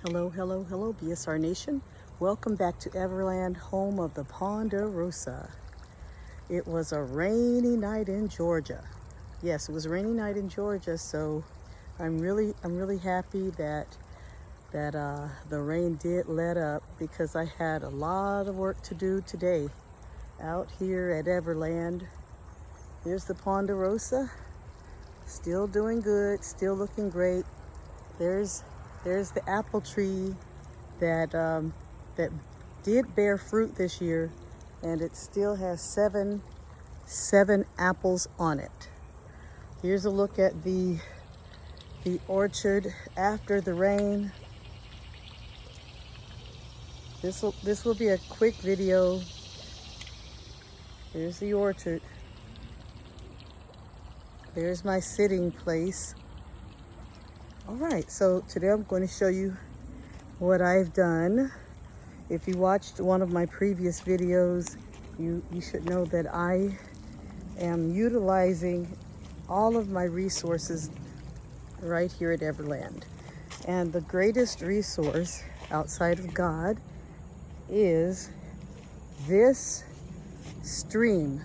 Hello, hello, hello, BSR Nation. Welcome back to Everland, home of the Ponderosa. It was a rainy night in Georgia. Yes, it was a rainy night in Georgia, so I'm really happy that the rain did let up because I had a lot of work to do today out here at Everland. Here's the Ponderosa, still doing good, still looking great. There's the apple tree that did bear fruit this year, and it still has seven apples on it. Here's a look at the orchard after the rain. This will be a quick video. Here's the orchard. There's my sitting place. All right, so today I'm going to show you what I've done. If you watched one of my previous videos, you should know that I am utilizing all of my resources right here at Everland. And the greatest resource outside of God is this stream,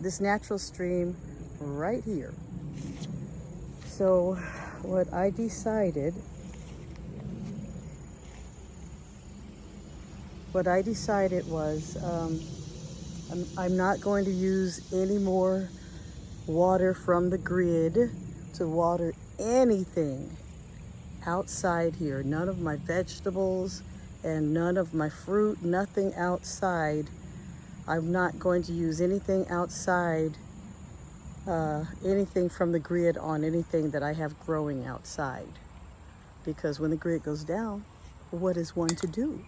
this natural stream right here. So what I decided was I'm not going to use any more water from the grid to water anything outside here. None of my vegetables and none of my fruit, nothing outside. I'm not going to use anything outside, anything from the grid on anything that I have growing outside. Because when the grid goes down, what is one to do?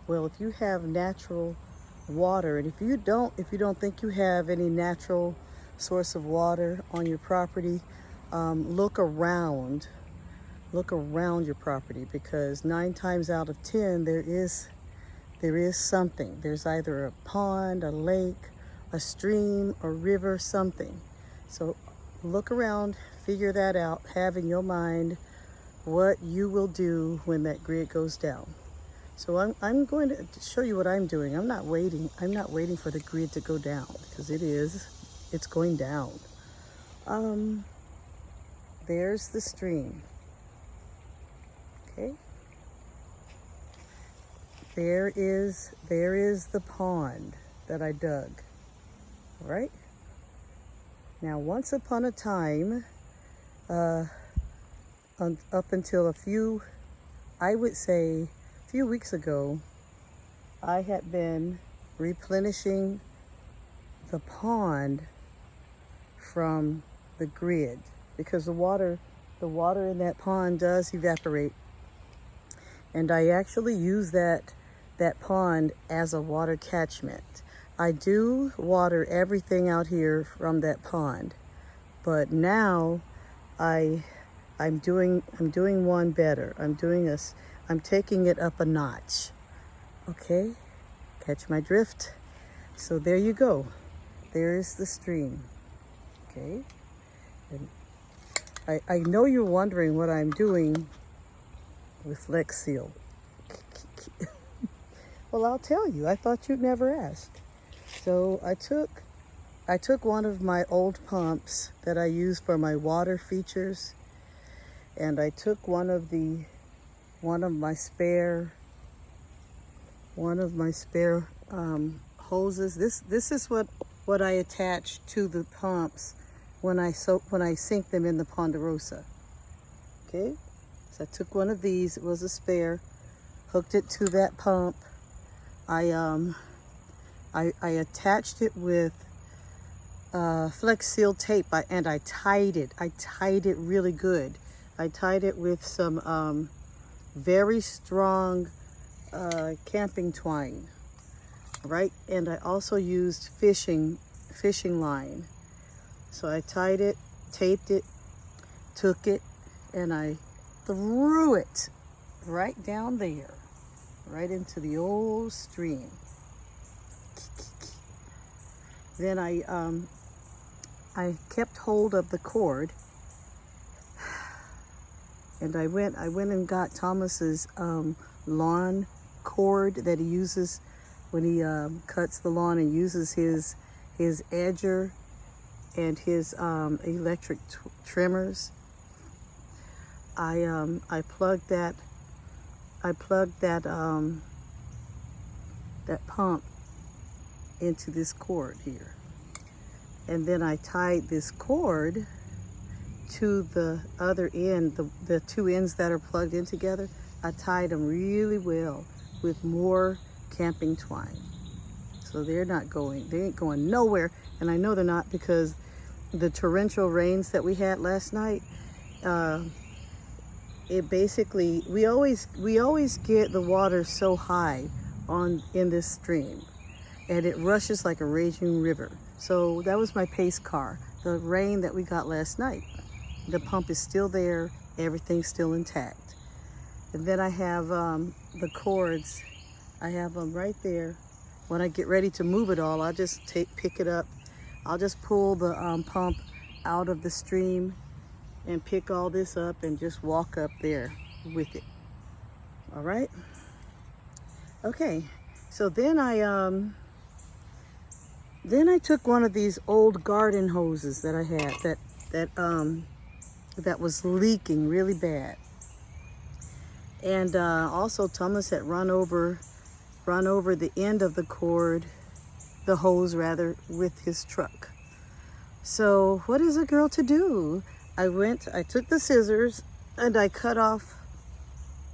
Well, if you have natural water, and if you don't think you have any natural source of water on your property, look around your property, because 9 times out of 10 there is something. There's either a pond, a lake, a stream, a river, something. So look around, figure that out, have in your mind what you will do when that grid goes down. So I'm going to show you what I'm doing. I'm not waiting for the grid to go down, because it's going down. There's the stream. Okay. There is the pond that I dug. All right. Now, once upon a time, up until a few weeks ago, I had been replenishing the pond from the grid, because the water in that pond does evaporate. And I actually use that pond as a water catchment. I do water everything out here from that pond, but now I'm doing one better. I'm taking it up a notch. Okay, catch my drift. So there you go. There's the stream. Okay, and I know you're wondering what I'm doing with Flex Seal. Well, I'll tell you. I thought you'd never ask. So I took one of my old pumps that I use for my water features, and I took one of my spare hoses. This is what I attach to the pumps when I sink them in the Ponderosa. Okay, so I took one of these. It was a spare. Hooked it to that pump. I attached it with Flex Seal tape, and I tied it. I tied it really good. I tied it with some very strong camping twine, right? And I also used fishing line. So I tied it, taped it, took it, and I threw it right down there, right into the old stream. Then I kept hold of the cord, And I went and got Thomas's lawn cord that he uses when he cuts the lawn, and uses his edger and his electric trimmers. I plugged that pump into this cord here, and then I tied this cord to the other end, the two ends that are plugged in together. I tied them really well with more camping twine, so they ain't going nowhere. And I know they're not, because the torrential rains that we had last night, it basically, we always get the water so high in this stream, and it rushes like a raging river. So that was my pace car. The rain that we got last night, the pump is still there, everything's still intact. And then I have the cords, I have them right there. When I get ready to move it all, I'll just pick it up. I'll just pull the pump out of the stream and pick all this up and just walk up there with it. All right. Okay. So then I took one of these old garden hoses that I had that was leaking really bad, and also Thomas had run over the end of the hose rather, with his truck. So what is a girl to do? I took the scissors and I cut off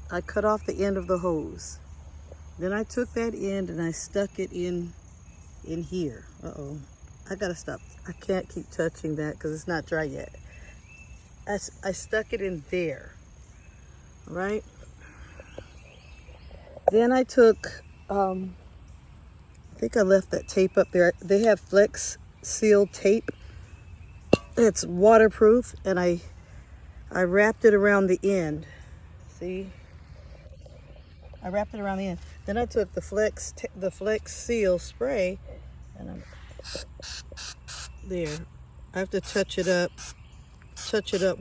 the end of the hose. Then I took that end and I stuck it in here. Uh-oh, I gotta stop. I can't keep touching that because it's not dry yet. I stuck it in there, all right? Then I took, I think I left that tape up there. They have Flex Seal tape. It's waterproof, and I wrapped it around the end. See? I wrapped it around the end. Then I took the Flex Seal spray, and there. I have to touch it up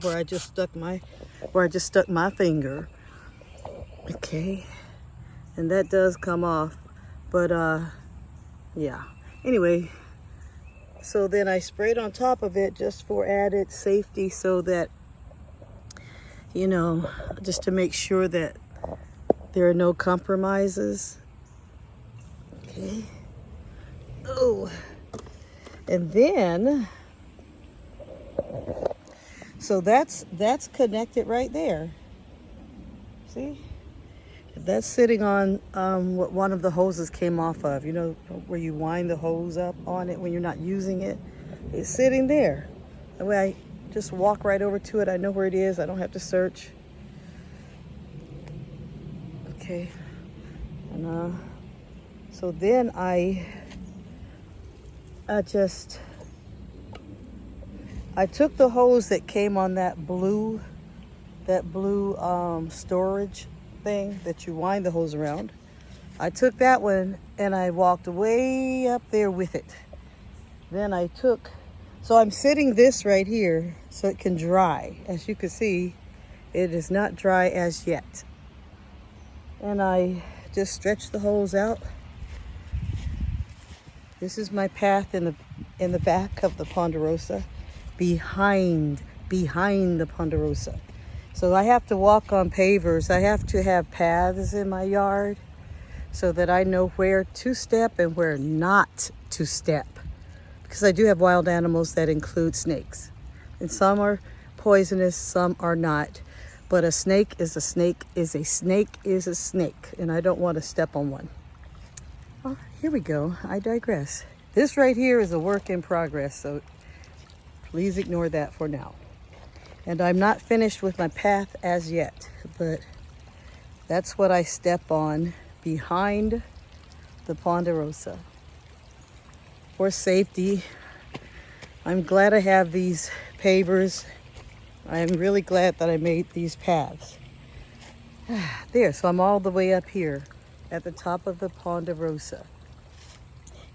where I just stuck my finger. Okay. And that does come off, but yeah. Anyway, so then I sprayed on top of it just for added safety, so that, you know, just to make sure that there are no compromises. Okay. Oh, and then, so that's connected right there. See? That's sitting on what one of the hoses came off of. You know, where you wind the hose up on it when you're not using it. It's sitting there. That way I just walk right over to it. I know where it is. I don't have to search. Okay. And so then I took the hose that came on that blue storage thing that you wind the hose around. I took that one and I walked way up there with it. Then so I'm sitting this right here so it can dry. As you can see, it is not dry as yet. And I just stretched the hose out. This is my path in the back of the Ponderosa, behind the Ponderosa. So I have to walk on pavers. I have to have paths in my yard so that I know where to step and where not to step. Because I do have wild animals that include snakes. And some are poisonous, some are not. But a snake is a snake is a snake is a snake. And I don't want to step on one. Oh, here we go. I digress. This right here is a work in progress, so please ignore that for now. And I'm not finished with my path as yet, but that's what I step on behind the Ponderosa for safety. I'm glad I have these pavers. I'm really glad that I made these paths. There, so I'm all the way up here at the top of the Ponderosa.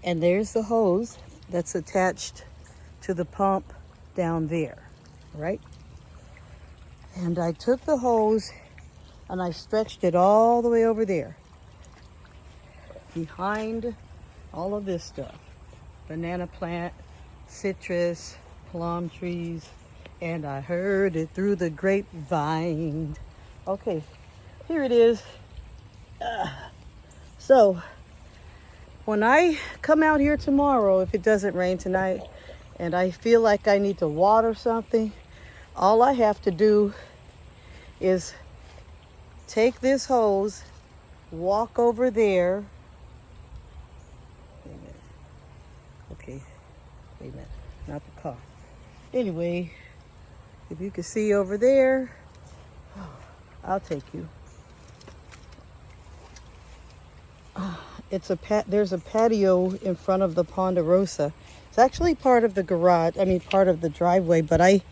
And there's the hose that's attached to the pump down there, right? And I took the hose and I stretched it all the way over there behind all of this stuff. Banana plant, citrus, plum trees, and I heard it through the grapevine. Okay, here it is. So when I come out here tomorrow, if it doesn't rain tonight, and I feel like I need to water something, all I have to do is take this hose, walk over there. Wait a minute. Okay, wait a minute, not the car. Anyway, if you can see over there, I'll take you. There's a patio in front of the Ponderosa. It's actually part of the garage, part of the driveway, but I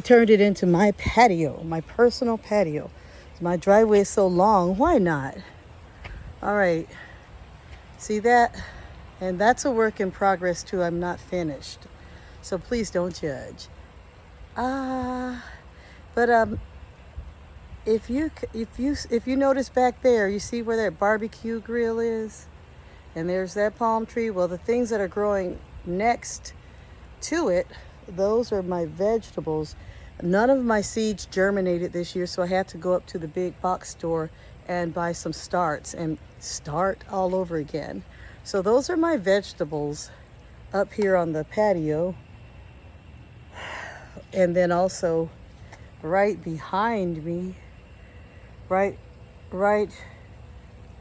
turned it into my patio, my personal patio. My driveway is so long, why not? All right, see that? And that's a work in progress too. I'm not finished, so please don't judge. But if you notice back there, you see where that barbecue grill is, and there's that palm tree. Well, the things that are growing next to it, those are my vegetables. None of my seeds germinated this year, so I had to go up to the big box store and buy some starts and start all over again. So those are my vegetables up here on the patio. And then also right behind me, right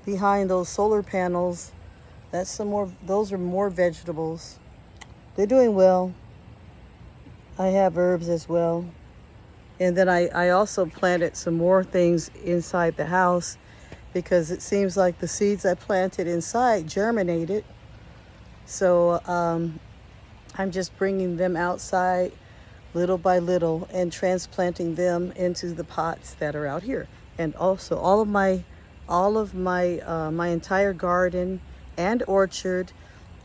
behind those solar panels, those are more vegetables. They're doing well. I have herbs as well. And then I also planted some more things inside the house because it seems like the seeds I planted inside germinated. So I'm just bringing them outside little by little and transplanting them into the pots that are out here. And also all of my my entire garden and orchard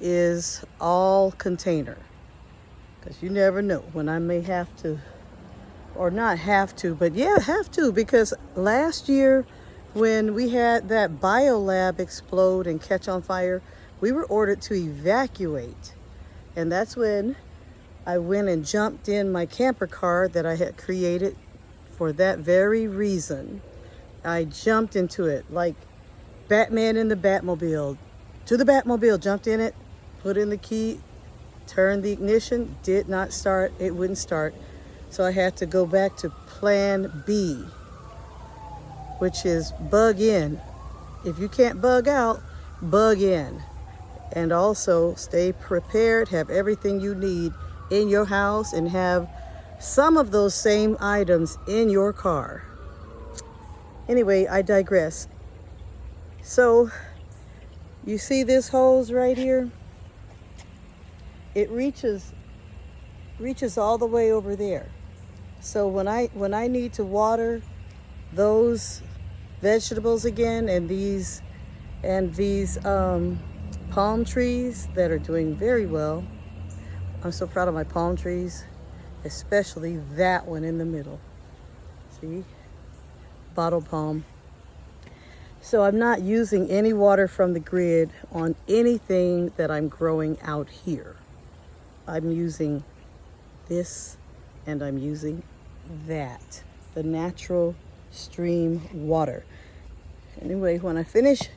is all container, because you never know when I may have to, or not have to, but yeah, have to, because last year when we had that biolab explode and catch on fire, we were ordered to evacuate. And that's when I went and jumped in my camper car that I had created for that very reason. I jumped into it like Batman in the Batmobile. To the Batmobile, jumped in it, put in the key, turned the ignition, did not start, it wouldn't start. So I had to go back to plan B, which is bug in. If you can't bug out, bug in. And also stay prepared, have everything you need in your house, and have some of those same items in your car. Anyway, I digress. So you see this hose right here? It reaches all the way over there. So when I need to water those vegetables again, and these palm trees that are doing very well. I'm so proud of my palm trees, especially that one in the middle. See? Bottle palm. So I'm not using any water from the grid on anything that I'm growing out here. I'm using this and I'm using that, the natural stream water. Anyway, when I finish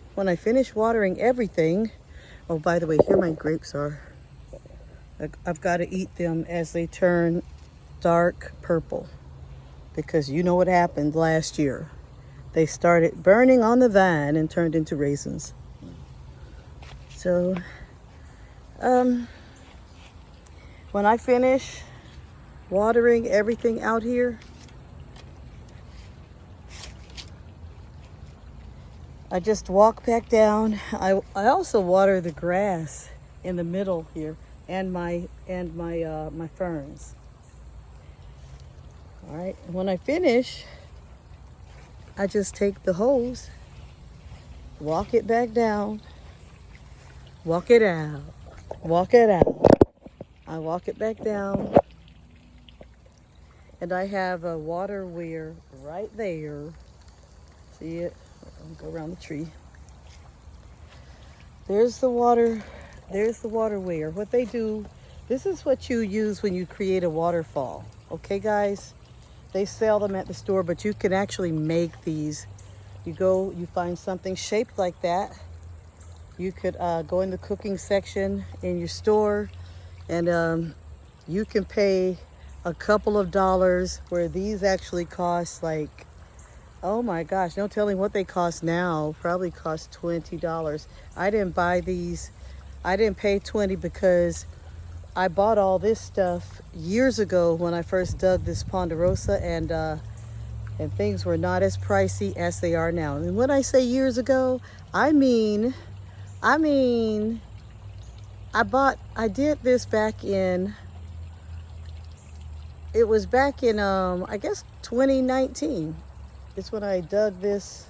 watering everything, oh, by the way, here my grapes are. I've got to eat them as they turn dark purple, because you know what happened last year. They started burning on the vine and turned into raisins. So, when I finish watering everything out here, I just walk back down. I also water the grass in the middle here and my ferns. All right, when I finish, I just take the hose, walk it back down, walk it out. I walk it back down, And I have a water weir right there. See it? I'll go around the tree. There's the water. There's the water weir. What they do, this is what you use when you create a waterfall. Okay, guys? They sell them at the store, but you can actually make these. You go, you find something shaped like that. You could go in the cooking section in your store, and you can pay a couple of dollars, where these actually cost like, oh my gosh, no telling what they cost now. Probably cost $20. I didn't buy these. I didn't pay 20 because I bought all this stuff years ago when I first dug this Ponderosa, and things were not as pricey as they are now. And when I say years ago, I mean, I did this back in, it was back in, I guess 2019. It's when I dug this,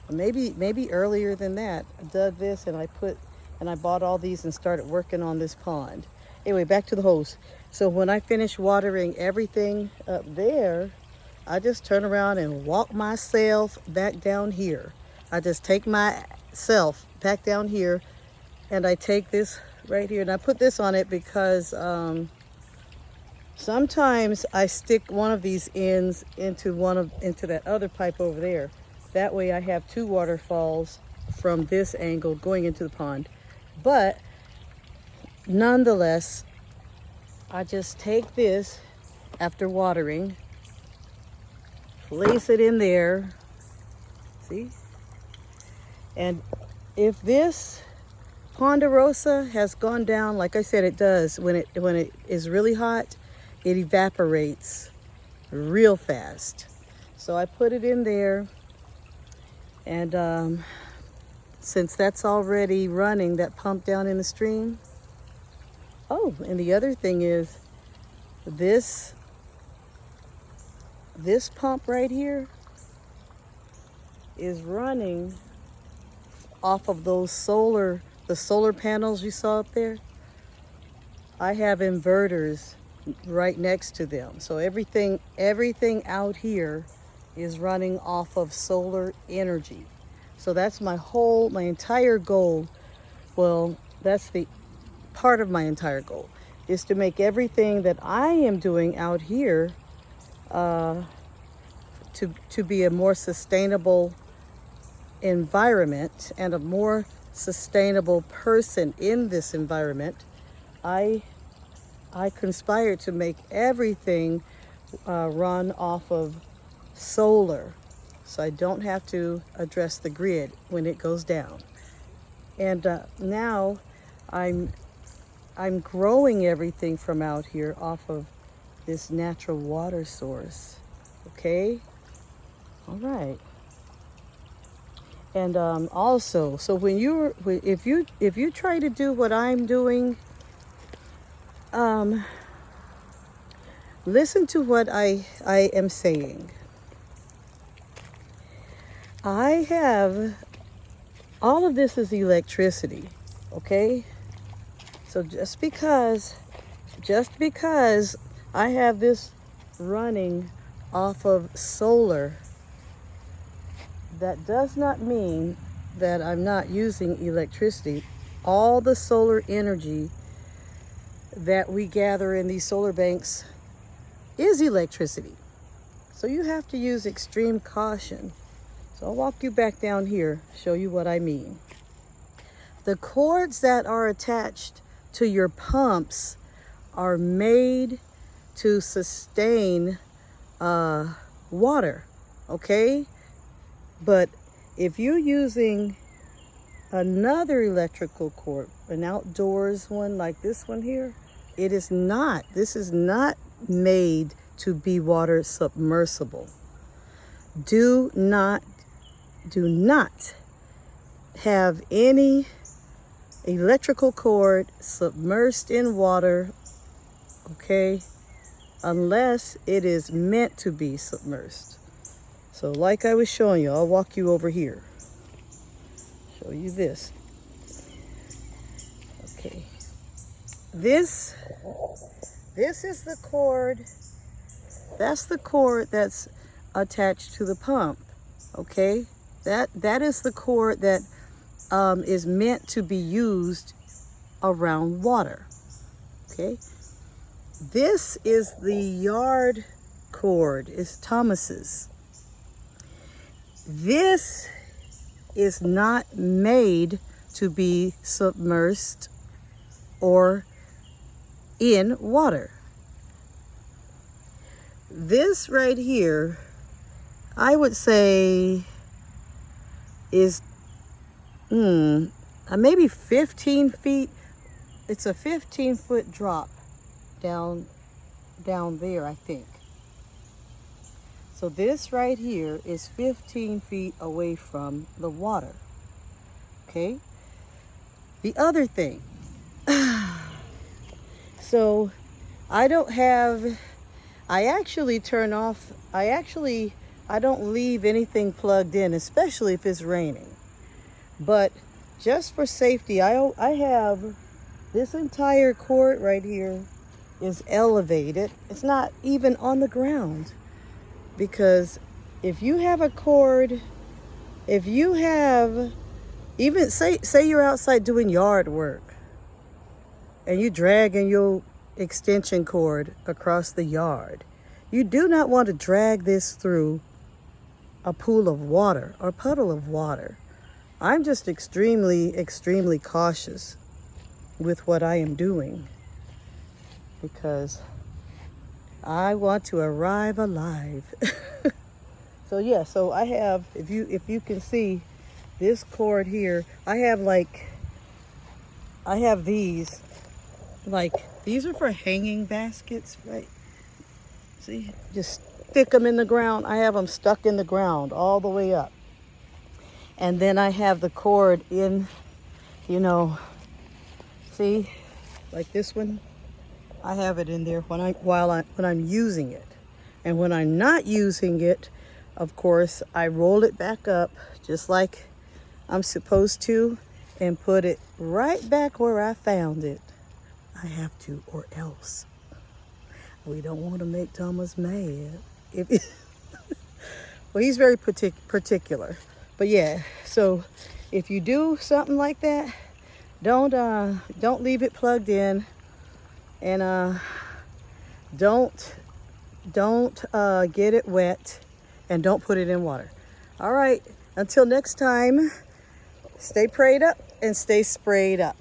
maybe earlier than that. I dug this and I bought all these and started working on this pond. Anyway, back to the hose. So when I finish watering everything up there, I just turn around and walk myself back down here. I just take myself back down here, and I take this right here and I put this on it because sometimes I stick one of these ends into that other pipe over there. That way I have two waterfalls from this angle going into the pond. But nonetheless, I just take this after watering, place it in there, see? And if this Ponderosa has gone down, like I said, it does, when it is really hot, it evaporates real fast. So I put it in there, and since that's already running, that pump down in the stream. Oh, and the other thing is this pump right here is running off of the solar panels you saw up there. I have inverters right next to them. So everything out here is running off of solar energy. So that's my entire goal. Well, that's the part of my entire goal, is to make everything that I am doing out here to be a more sustainable environment and a more sustainable person in this environment. I conspire to make everything run off of solar, so I don't have to address the grid when it goes down. And now I'm growing everything from out here off of this natural water source. Okay, all right. And also, so if you try to do what I'm doing, listen to what I am saying. I have, all of this is electricity, okay? So just because I have this running off of solar, that does not mean that I'm not using electricity. All the solar energy that we gather in these solar banks is electricity. So you have to use extreme caution. So I'll walk you back down here, show you what I mean. The cords that are attached to your pumps are made to sustain water, okay? But if you're using another electrical cord, an outdoors one like this one here, this is not made to be water submersible. Do not have any electrical cord submersed in water, okay, unless it is meant to be submersed. So like I was showing you, I'll walk you over here. Show you this. Okay. This is the cord That's the cord that's attached to the pump, okay? That is the cord that is meant to be used around water, okay? This is the yard cord, it's Thomas's. This is not made to be submerged or in water. This right here, I would say is maybe 15 feet. It's a 15-foot drop down there, I think. So this right here is 15 feet away from the water. Okay? The other thing. So I don't leave anything plugged in, especially if it's raining. But just for safety, I have this entire cord right here is elevated. It's not even on the ground. Because if you have a cord, if you have, even say you're outside doing yard work and you dragging your extension cord across the yard, you do not want to drag this through a pool of water or puddle of water. I'm just extremely, extremely cautious with what I am doing because I want to arrive alive. So yeah, so I have, if you can see this cord here, I have these, these are for hanging baskets, right? See, just stick them in the ground. I have them stuck in the ground all the way up. And then I have the cord in, see, like this one. I have it in there when I'm using it. And when I'm not using it, of course, I roll it back up just like I'm supposed to and put it right back where I found it. I have to, or else we don't want to make Thomas mad. Well, he's very particular. But yeah, so if you do something like that, don't leave it plugged in. And don't get it wet, and don't put it in water. All right, until next time, stay prayed up and stay sprayed up.